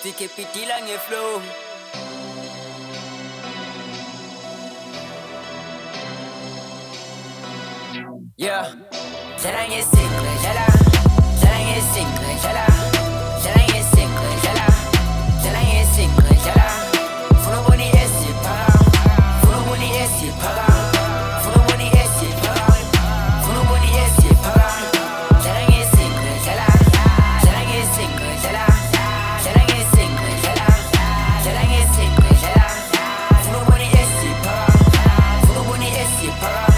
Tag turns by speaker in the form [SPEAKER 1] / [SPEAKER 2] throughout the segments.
[SPEAKER 1] Sikipitila nge-flow. Yeah. Jala ngesikwe, jala. Jala ngesikwe, jala. Jala ngesikwe, jala. Jala ngesikwe, jala. Funoboni esiphaka. Funoboni esiphaka. Funoboni esiphaka. Funoboni esiphaka. Jala ngesikwe, jala. Jala ngesikwe, jala. Jala ngesikwe, jala. Jala ngesikwe, jala. Funoboni esiphaka. Funoboni esiphaka.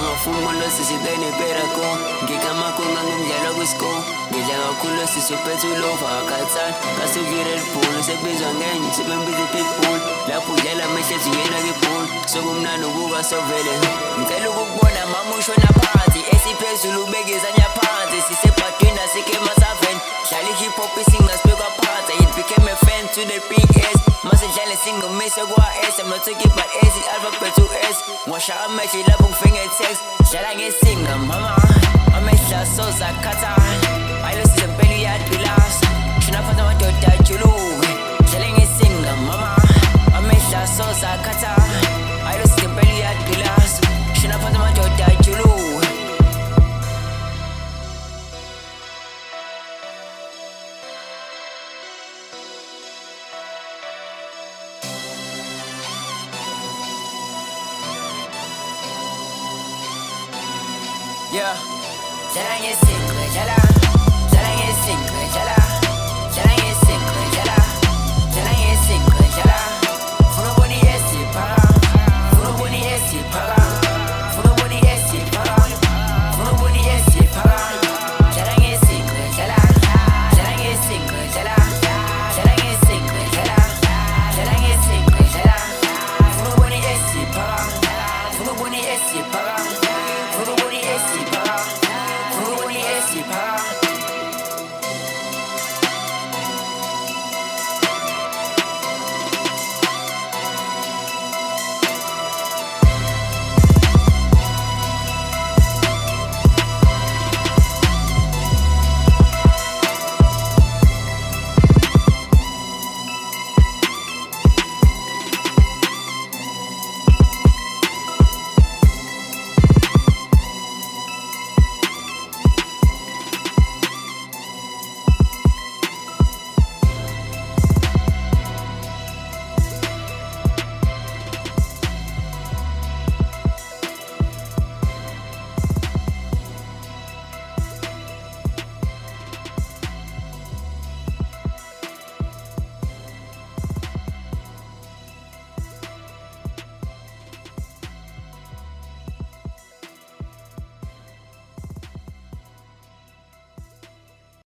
[SPEAKER 1] Ngafunga losisitene perako ngikamako ngangumdlalo kwisko ngidla kakhulu sisuphethe ulova akhathana kasukire libhulu sekubizwa ngenye sebembiza i-pitbull lapho udlala amehlezi yena kibhulu sokumnandi ukuba sovele ngicela ukukubona mama ushona phansi esiphezulu ubekizanya phansi sisebhadweni asikema-7 dlala i-hip-hop isingasibekwa phansi it became a fan to the big S masidlale singomise kwa-S I'm not talking about S i-alphabet u-S ngiwasha amehlo lapho ngifenge text dlala ngesinga mama amehlo asozakhatha ayilosize mpela uyadulasa shona phansi amadoda ajuluke dlala ngesinga mama amehlo asozakhatha ayilosize mpela uyadulasa shona phansi amadoda ajuluke. Yeah. Jala ngesikwe, jala. Jala ngesikwe, jala.